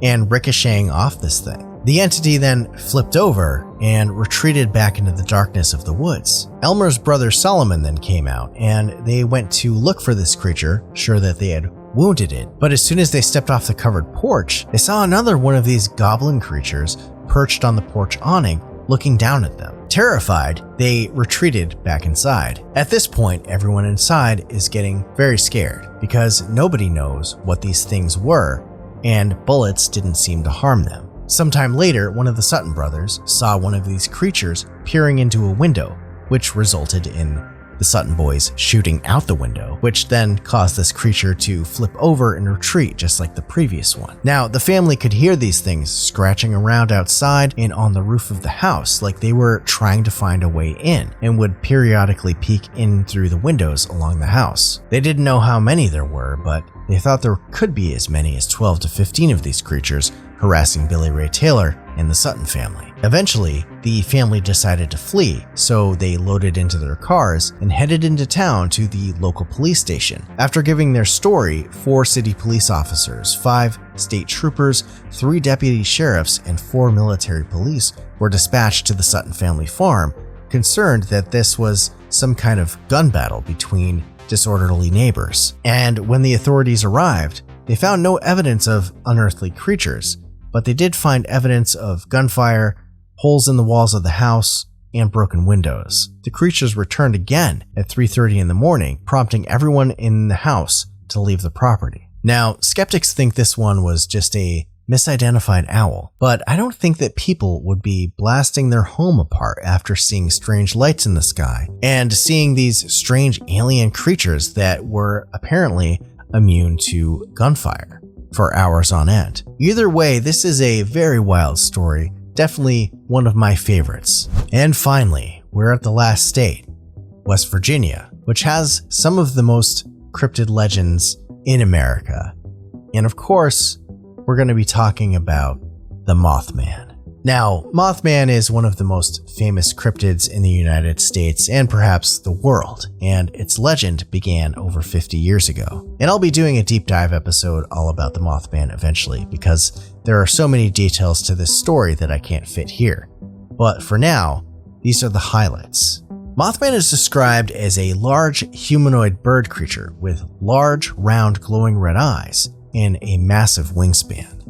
and ricocheting off this thing. The entity then flipped over and retreated back into the darkness of the woods. Elmer's brother Solomon then came out, and they went to look for this creature, sure that they had wounded it. But as soon as they stepped off the covered porch, they saw another one of these goblin creatures perched on the porch awning, looking down at them. Terrified, they retreated back inside. At this point, everyone inside is getting very scared because nobody knows what these things were, and bullets didn't seem to harm them. Sometime later, one of the Sutton brothers saw one of these creatures peering into a window, which resulted in the Sutton boys shooting out the window, which then caused this creature to flip over and retreat just like the previous one. Now, the family could hear these things scratching around outside and on the roof of the house like they were trying to find a way in, and would periodically peek in through the windows along the house. They didn't know how many there were, but they thought there could be as many as 12 to 15 of these creatures harassing Billy Ray Taylor and the Sutton family. Eventually, the family decided to flee, so they loaded into their cars and headed into town to the local police station. After giving their story, 4 city police officers, 5 state troopers, 3 deputy sheriffs, and 4 military police were dispatched to the Sutton family farm, concerned that this was some kind of gun battle between disorderly neighbors. And when the authorities arrived, they found no evidence of unearthly creatures, but they did find evidence of gunfire, holes in the walls of the house, and broken windows. The creatures returned again at 3:30 in the morning, prompting everyone in the house to leave the property. Now, skeptics think this one was just a misidentified owl, but I don't think that people would be blasting their home apart after seeing strange lights in the sky and seeing these strange alien creatures that were apparently immune to gunfire for hours on end. Either way, this is a very wild story, definitely one of my favorites. And finally, we're at the last state, West Virginia, which has some of the most cryptid legends in America. And of course, we're going to be talking about the Mothman. Now, Mothman is one of the most famous cryptids in the United States and perhaps the world, and its legend began over 50 years ago. And I'll be doing a deep dive episode all about the Mothman eventually, because there are so many details to this story that I can't fit here. But for now, these are the highlights. Mothman is described as a large humanoid bird creature with large, round, glowing red eyes and a massive wingspan.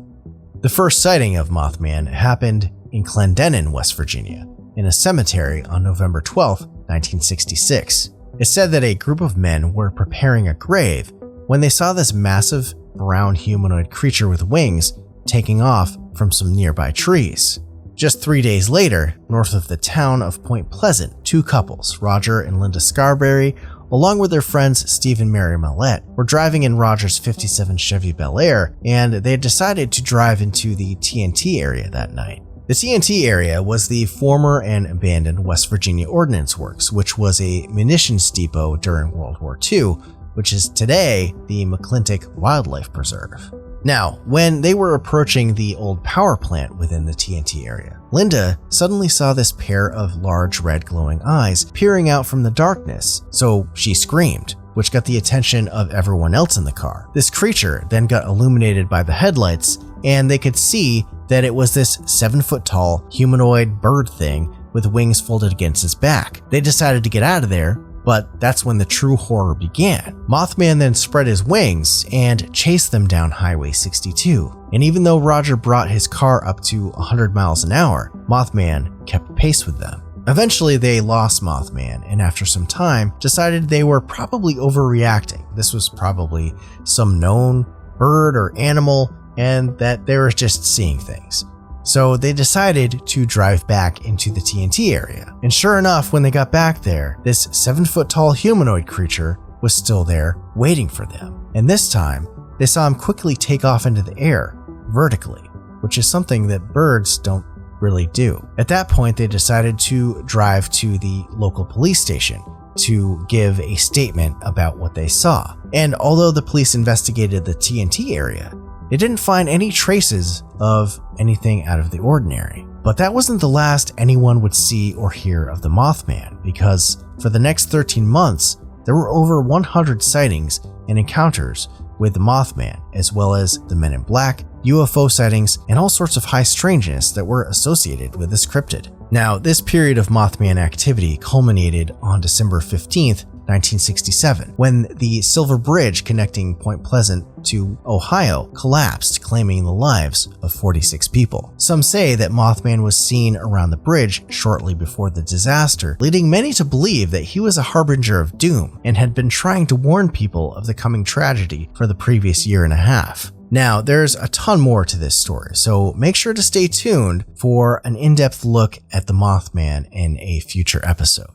The first sighting of Mothman happened in Clendenin, West Virginia, in a cemetery on November 12, 1966. It's said that a group of men were preparing a grave when they saw this massive brown humanoid creature with wings taking off from some nearby trees. Just 3 days later, north of the town of Point Pleasant, 2 couples, Roger and Linda Scarberry, along with their friends Steve and Mary Millette, were driving in Roger's 57 Chevy Bel Air, and they had decided to drive into the TNT area that night. The TNT area was the former and abandoned West Virginia Ordnance Works, which was a munitions depot during World War II, which is today the McClintock Wildlife Preserve. Now, when they were approaching the old power plant within the TNT area, Linda suddenly saw this pair of large red glowing eyes peering out from the darkness, so she screamed, which got the attention of everyone else in the car. This creature then got illuminated by the headlights, and they could see that it was this 7-foot-tall humanoid bird thing with wings folded against its back. They decided to get out of there, but that's when the true horror began. Mothman then spread his wings and chased them down Highway 62. And even though Roger brought his car up to 100 miles an hour, Mothman kept pace with them. Eventually, they lost Mothman, and after some time, decided they were probably overreacting. This was probably some known bird or animal, and that they were just seeing things. So they decided to drive back into the TNT area. And sure enough, when they got back there, this 7-foot-tall humanoid creature was still there waiting for them. And this time, they saw him quickly take off into the air, vertically, which is something that birds don't really do. At that point, they decided to drive to the local police station to give a statement about what they saw. And although the police investigated the TNT area, they didn't find any traces of anything out of the ordinary. But that wasn't the last anyone would see or hear of the Mothman, because for the next 13 months, there were over 100 sightings and encounters with the Mothman, as well as the Men in Black, UFO sightings, and all sorts of high strangeness that were associated with this cryptid. Now, this period of Mothman activity culminated on December 15th, 1967, when the Silver Bridge connecting Point Pleasant to Ohio collapsed, claiming the lives of 46 people. Some say that Mothman was seen around the bridge shortly before the disaster, leading many to believe that he was a harbinger of doom and had been trying to warn people of the coming tragedy for the previous year and a half. Now, there's a ton more to this story, so make sure to stay tuned for an in-depth look at the Mothman in a future episode.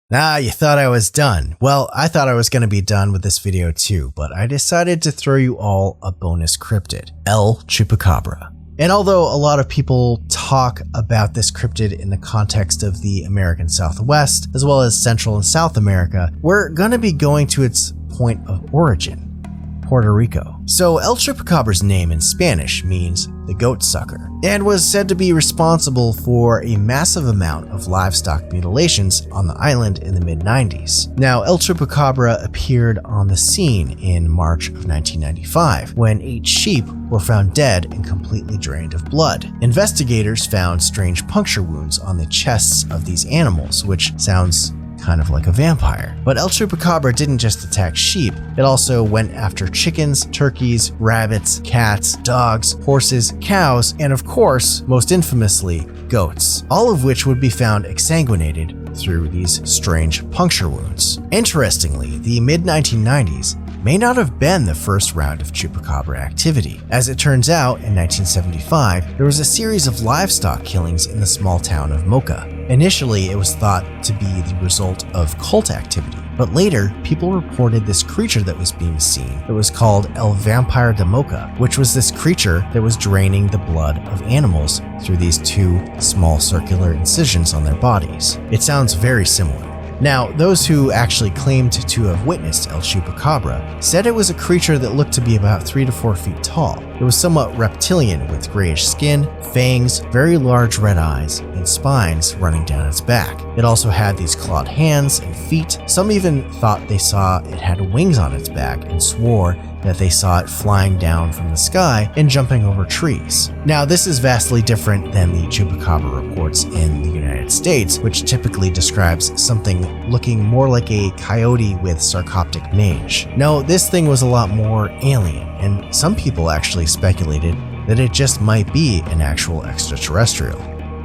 You thought I was done. Well, I thought I was going to be done with this video too, but I decided to throw you all a bonus cryptid, El Chupacabra. And although a lot of people talk about this cryptid in the context of the American Southwest, as well as Central and South America, we're going to be going to its point of origin, Puerto Rico. So El Chupacabra's name in Spanish means the goat sucker, and was said to be responsible for a massive amount of livestock mutilations on the island in the mid-90s. Now, El Chupacabra appeared on the scene in March of 1995, when 8 sheep were found dead and completely drained of blood. Investigators found strange puncture wounds on the chests of these animals, which sounds kind of like a vampire. But El Chupacabra didn't just attack sheep, it also went after chickens, turkeys, rabbits, cats, dogs, horses, cows, and of course, most infamously, goats, all of which would be found exsanguinated through these strange puncture wounds. Interestingly, the mid-1990s may not have been the first round of Chupacabra activity. As it turns out, in 1975, there was a series of livestock killings in the small town of Mocha. Initially, it was thought to be the result of cult activity, but later, people reported this creature that was being seen that was called El Vampire de Mocha, which was this creature that was draining the blood of animals through these 2 small circular incisions on their bodies. It sounds very similar. Now, those who actually claimed to have witnessed El Chupacabra said it was a creature that looked to be about 3 to 4 feet tall. It was somewhat reptilian with grayish skin, fangs, very large red eyes, and spines running down its back. It also had these clawed hands and feet. Some even thought they saw it had wings on its back and swore that they saw it flying down from the sky and jumping over trees. Now, this is vastly different than the Chupacabra reports in the United States, which typically describes something looking more like a coyote with sarcoptic mange. No, this thing was a lot more alien, and some people actually speculated that it just might be an actual extraterrestrial.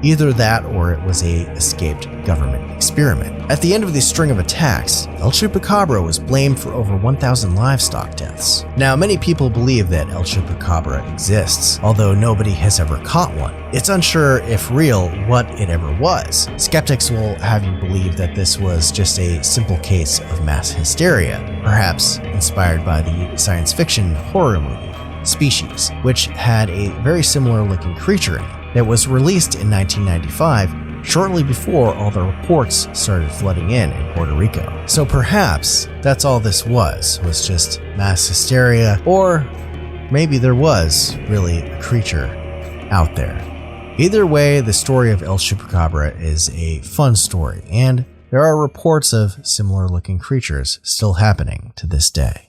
Either that or it was a escaped government experiment. At the end of this string of attacks, El Chupacabra was blamed for over 1,000 livestock deaths. Now, many people believe that El Chupacabra exists, although nobody has ever caught one. It's unsure if real what it ever was. Skeptics will have you believe that this was just a simple case of mass hysteria, perhaps inspired by the science fiction horror movie Species, which had a very similar looking creature in it. That was released in 1995, shortly before all the reports started flooding in Puerto Rico. So perhaps that's all this was just mass hysteria, or maybe there was really a creature out there. Either way, the story of El Chupacabra is a fun story, and there are reports of similar looking creatures still happening to this day.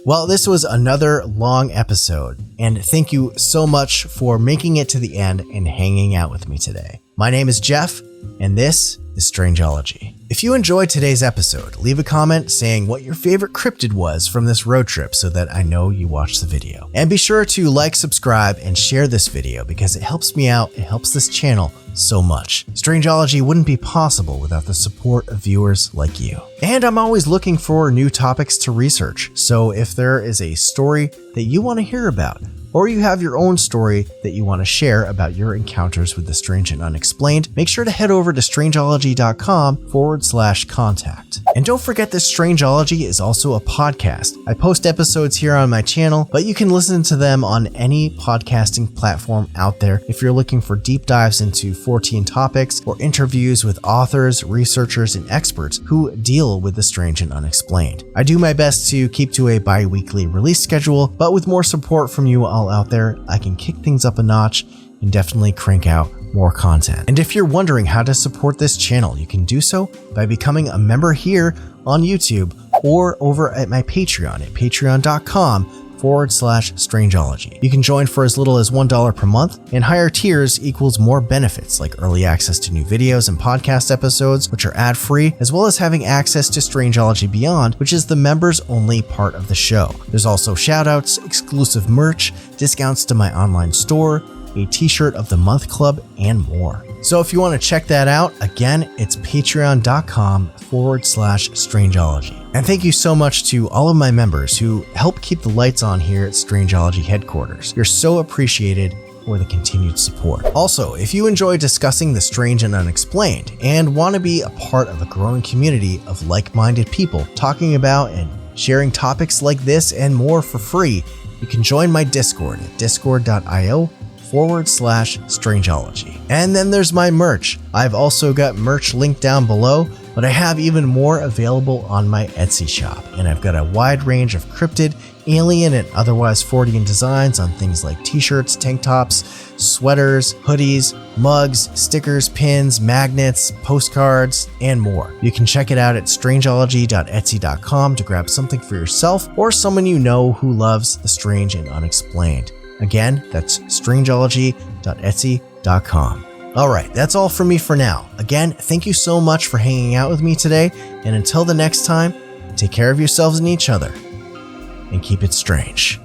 Well, this was another long episode, and thank you so much for making it to the end and hanging out with me today. My name is Jeff, and this is Strangeology. If you enjoyed today's episode, leave a comment saying what your favorite cryptid was from this road trip so that I know you watched the video. And be sure to like, subscribe, and share this video because it helps me out, it helps this channel so much. Strangeology wouldn't be possible without the support of viewers like you. And I'm always looking for new topics to research, so if there is a story that you want to hear about, or you have your own story that you want to share about your encounters with the strange and unexplained, make sure to head over to strangeology.com/contact. And don't forget that Strangeology is also a podcast. I post episodes here on my channel, but you can listen to them on any podcasting platform out there if you're looking for deep dives into 14 topics or interviews with authors, researchers, and experts who deal with the strange and unexplained. I do my best to keep to a bi-weekly release schedule, but with more support from you all out there, I can kick things up a notch and definitely crank out more content. And if you're wondering how to support this channel, you can do so by becoming a member here on YouTube or over at my Patreon at patreon.com/strangeology. You can join for as little as $1 per month, and higher tiers equals more benefits like early access to new videos and podcast episodes, which are ad-free, as well as having access to Strangeology Beyond, which is the members-only part of the show. There's also shoutouts, exclusive merch, discounts to my online store, a t-shirt of the month club, and more. So if you want to check that out, again, it's patreon.com/strangeology. And thank you so much to all of my members who help keep the lights on here at Strangeology headquarters. You're so appreciated for the continued support. Also, if you enjoy discussing the strange and unexplained and want to be a part of a growing community of like-minded people talking about and sharing topics like this and more for free, you can join my Discord at discord.io/strangeology. And then there's my merch. I've also got merch linked down below, but I have even more available on my Etsy shop. And I've got a wide range of cryptid, alien, and otherwise Fortean designs on things like t-shirts, tank tops, sweaters, hoodies, mugs, stickers, pins, magnets, postcards, and more. You can check it out at strangeology.etsy.com to grab something for yourself or someone you know who loves the strange and unexplained. Again, that's strangeology.etsy.com. All right, that's all from me for now. Again, thank you so much for hanging out with me today, and until the next time, take care of yourselves and each other, and keep it strange.